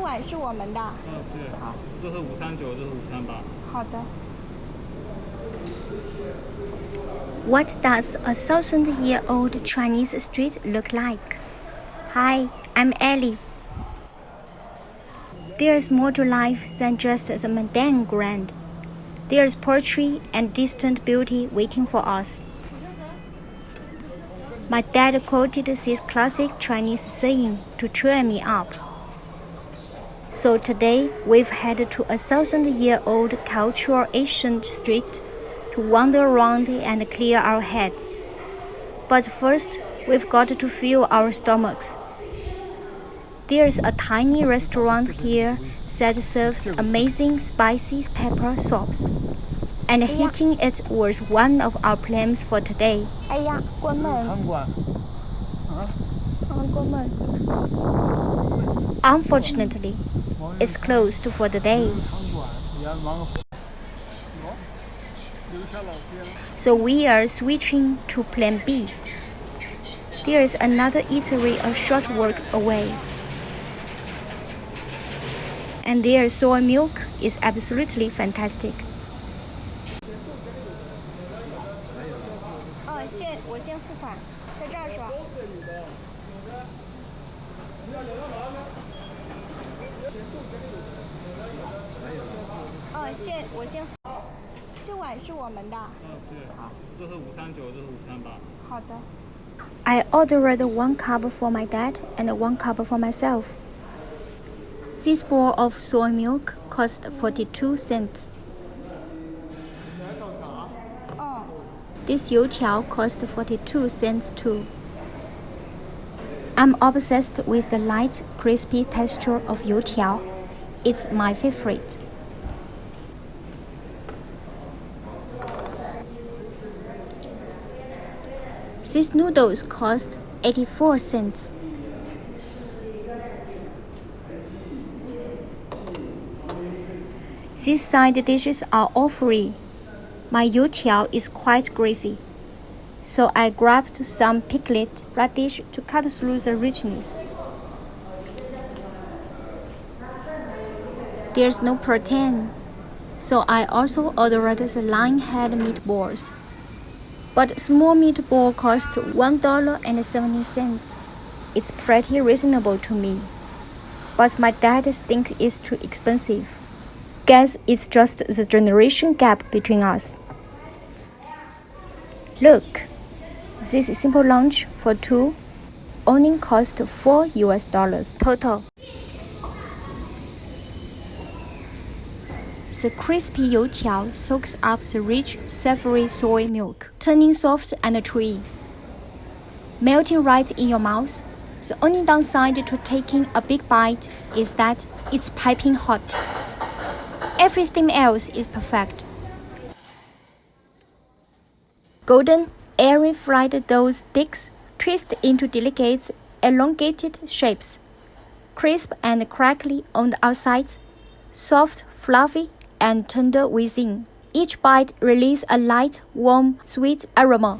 碗是我们的。对，好，这是539，这是538。好的。What does a 1,000-year-old Chinese street look like? Hi, I'm Ellie. There's more to life than just the mundane grand. There's poetry and distant beauty waiting for us. My dad quoted this classic Chinese saying to cheer me up. So today we've headed to a 1,000-year-old cultural ancient street to wander around and clear our heads. But first, we've got to fill our stomachs. There's a tiny restaurant here that serves amazing spicy pepper sauce, and hitting it was one of our plans for today. 哎呀，关门。餐馆。关门。 Unfortunately, it's closed for the day. So we are switching to plan B. There's another eatery a short walk away. And their soy milk is absolutely fantastic. 我先付款，在这儿是吧？我先付。这碗是我们的。对，好，这是539，这是538。好的。I ordered 1 cup for my dad and 1 cup for myself. This bowl of soy milk cost 42 cents. This youtiao cost 42 cents too. I'm obsessed with the light, crispy texture of youtiao. It's my favorite. These noodles cost 84 cents. These side dishes are all free. My youtiao is quite greasy, so I grabbed some pickled radish to cut through the richness. There's no protein, so I also ordered the lion-head meatballs. But small meatball cost $1.70. It's pretty reasonable to me, but my dad thinks it's too expensive. Guess it's just the generation gap between us. Look, this simple lunch for 2 only cost $4 total. The crispy youtiao soaks up the rich, savory soy milk, turning soft and chewy, melting right in your mouth. The only downside to taking a big bite is that it's piping hot. Everything else is perfect. Golden, airy fried dough sticks twist into delicate, elongated shapes, crisp and crackly on the outside, soft, fluffy, and tender within. Each bite releases a light, warm, sweet aroma,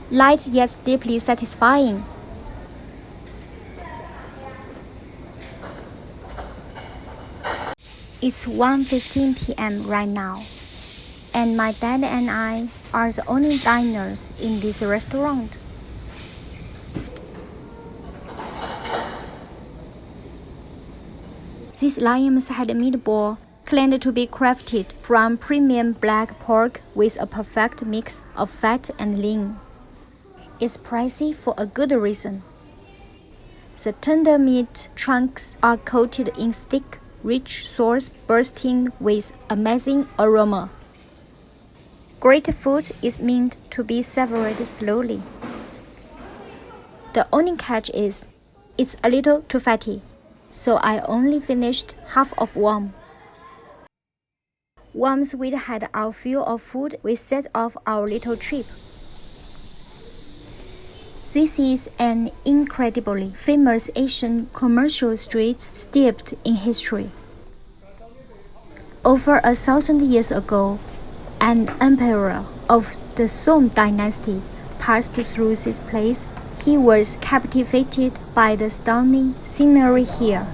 light yet deeply satisfying. It's 1:15 p.m. right now, and my dad and I are the only diners in this restaurant. This lion's head meatball claimed to be crafted from premium black pork with a perfect mix of fat and lean. It's pricey for a good reason. The tender meat chunks are coated in thick, rich sauce bursting with amazing aroma. Great food is meant to be savored slowly. The only catch is, it's a little too fatty, so I only finished half of one. Once we'd had our fill of food, we set off our little trip. This is an incredibly famous Asian commercial street steeped in history. Over 1,000 years ago, an emperor of the Song dynasty passed through this place. He was captivated by the stunning scenery here.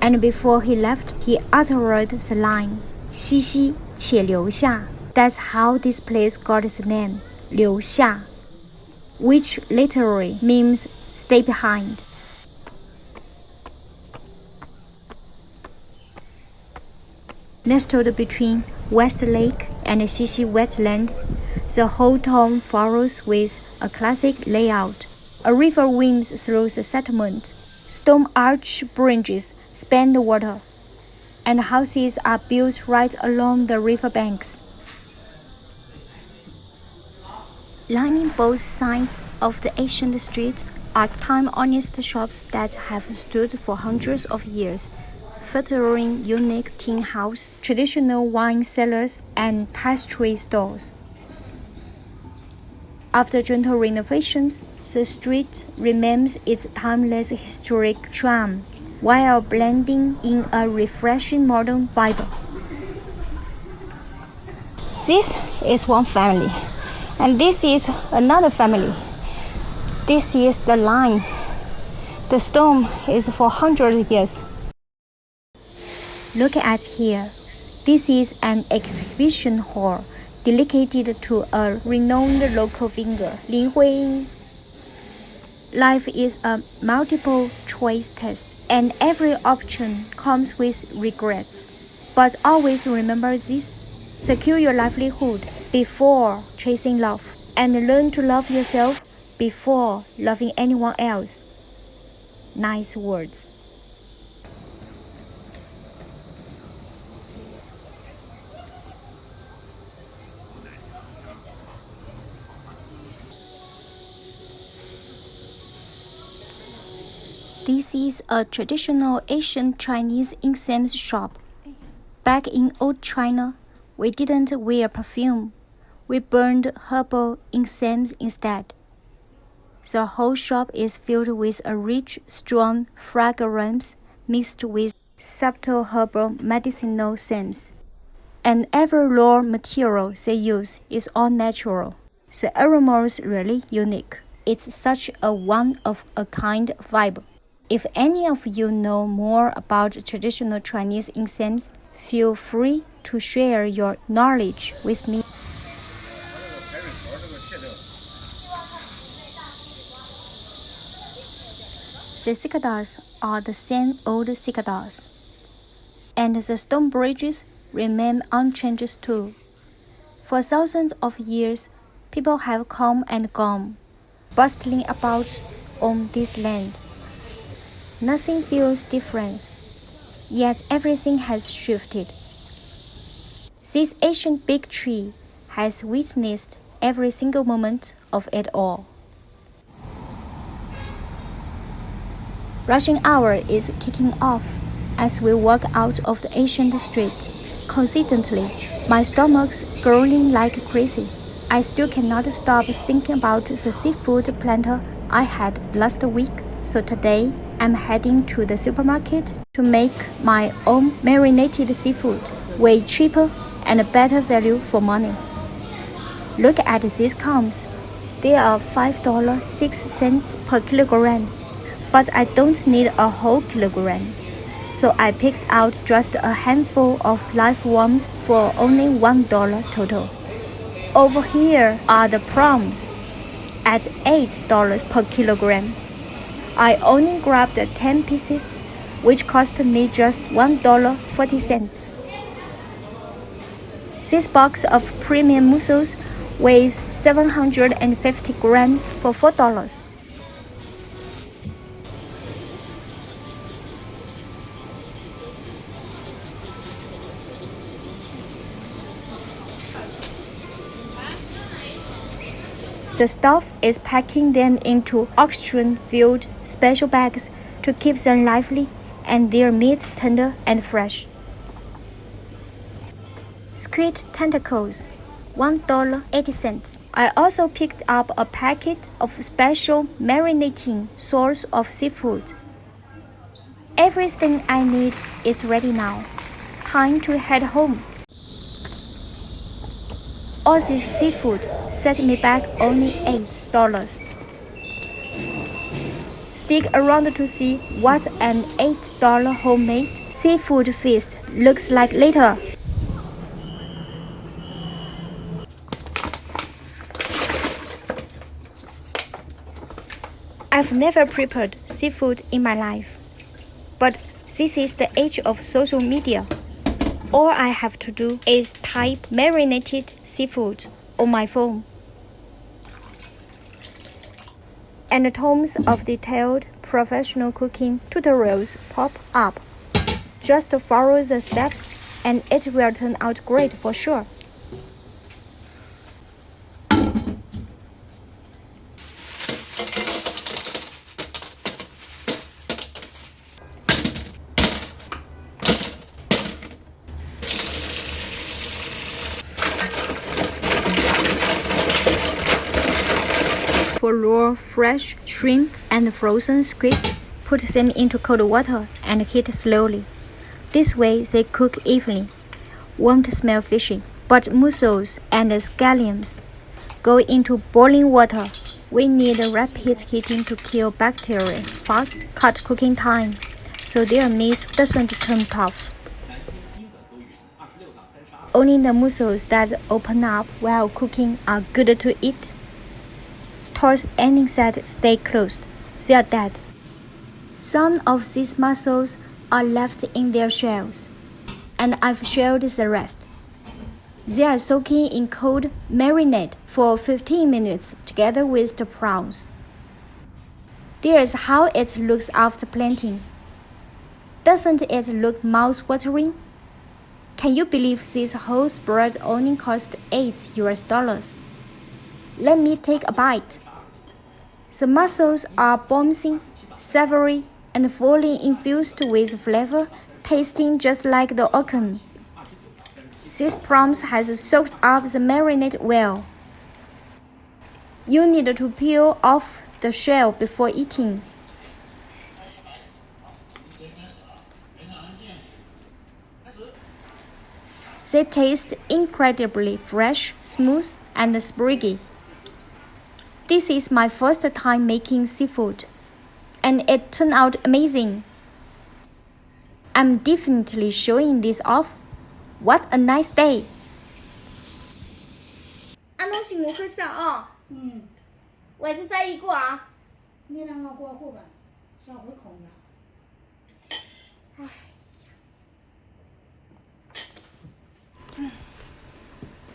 And before he left, he uttered the line, 西西且留下. That's how this place got its name, 留下, which literally means stay behind. Nestled between West Lake and Xixi wetland, the whole town follows with a classic layout. A river winds through the settlement. Stone arch bridges span the water, and houses are built right along the river banks. Lining both sides of the ancient street are time-honest shops that have stood for hundreds of years, featuring unique tin house, traditional wine cellars, and pastry stores. After gentle renovations, the street remains its timeless historic charm, while blending in a refreshing modern vibe. This is one family, and this is another family. This is the line. The stone is for 100 years. Look at here. This is an exhibition hall dedicated to a renowned local figure, Lin Huiying. Life is a multiple-choice test, and every option comes with regrets. But always remember this: secure your livelihood before chasing love, and learn to love yourself before loving anyone else. Nice words. This is a traditional Asian Chinese incense shop. Back in old China, we didn't wear perfume. We burned herbal incense instead. The whole shop is filled with a rich, strong fragrance mixed with subtle herbal medicinal scents. And every raw material they use is all natural. The aroma is really unique. It's such a one-of-a-kind vibe. If any of you know more about traditional Chinese incense, feel free to share your knowledge with me. The cicada's are the same old cicada's, and the stone bridges remain unchanged too. For thousands of years, people have come and gone, bustling about on this land. Nothing feels different, yet everything has shifted. This ancient big tree has witnessed every single moment of it all. Rushing hour is kicking off as we walk out of the ancient street. Coincidentally, my stomach's growling like crazy. I still cannot stop thinking about the seafood platter I had last week, so today I'm heading to the supermarket to make my own marinated seafood, way cheaper and better value for money. Look at these clams. They are $5.06 per kilogram, but I don't need a whole kilogram, so I picked out just a handful of live ones for only $1 total. Over here are the prawns at $8 per kilogram. I only grabbed 10 pieces, which cost me just $1.40. This box of premium mussels weighs 750 grams for $4. The staff is packing them into oxygen-filled special bags to keep them lively and their meat tender and fresh. Squid tentacles, $1.80. I also picked up a packet of special marinating sauce of seafood. Everything I need is ready now. Time to head home. All this seafood set me back only $8. Stick around to see what an $8 homemade seafood feast looks like later. I've never prepared seafood in my life, but this is the age of social media. All I have to do is type marinated seafood on my phone, and tons of detailed professional cooking tutorials pop up. Just follow the steps and it will turn out great for sure. For raw, fresh shrimp and frozen squid, put them into cold water and heat slowly. This way they cook evenly. Won't smell fishy. But mussels and scallions go into boiling water. We need rapid heating to kill bacteria fast, cut cooking time, so their meat doesn't turn tough. Only the mussels that open up while cooking are good to eat. Towards any that stay closed, they are dead. Some of these mussels are left in their shells, and I've shelled the rest. They are soaking in cold marinade for 15 minutes together with the prawns. There's how it looks after planting. Doesn't it look mouth-watering? Can you believe this whole spread only cost $8? Let me take a bite. The mussels are bouncy, savory, and fully infused with flavor, tasting just like the ocean. This prawns has soaked up the marinade well. You need to peel off the shell before eating. They taste incredibly fresh, smooth, and springy. This is my first time making seafood, and it turned out amazing. I'm definitely showing this off. What a nice day! 俺拢是我去上哦。位置在一个啊。你让我过户吧，小会空的。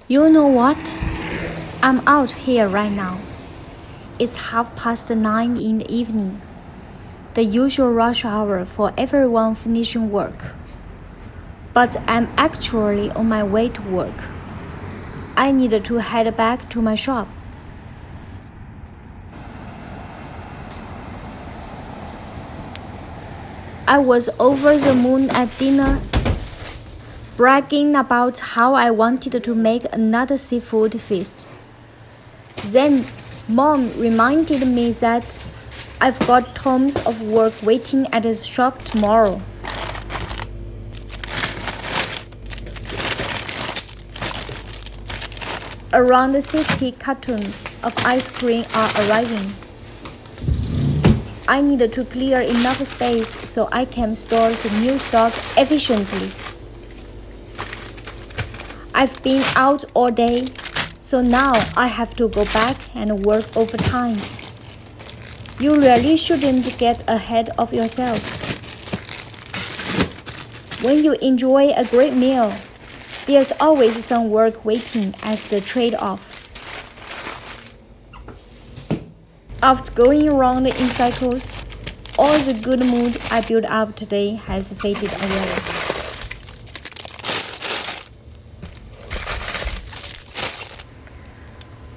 You know what? I'm out here right now. It's 9:30 in the evening, the usual rush hour for everyone finishing work. But I'm actually on my way to work. I need to head back to my shop. I was over the moon at dinner, bragging about how I wanted to make another seafood feast. Then Mom reminded me that I've got tons of work waiting at the shop tomorrow. Around 60 cartons of ice cream are arriving. I need to clear enough space so I can store the new stock efficiently. I've been out all day, so now I have to go back and work overtime. You really shouldn't get ahead of yourself. When you enjoy a great meal, there's always some work waiting as the trade-off. After going around in cycles, all the good mood I built up today has faded away.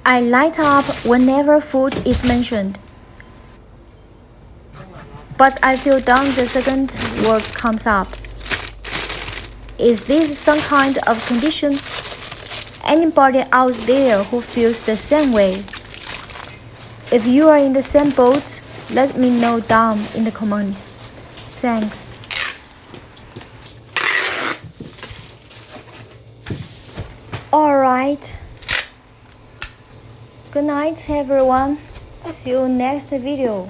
I light up whenever food is mentioned, but I feel down the second word comes up. Is this some kind of condition? Anybody out there who feels the same way? If you are in the same boat, let me know down in the comments. Thanks. Alright. Good night, everyone. See you next video.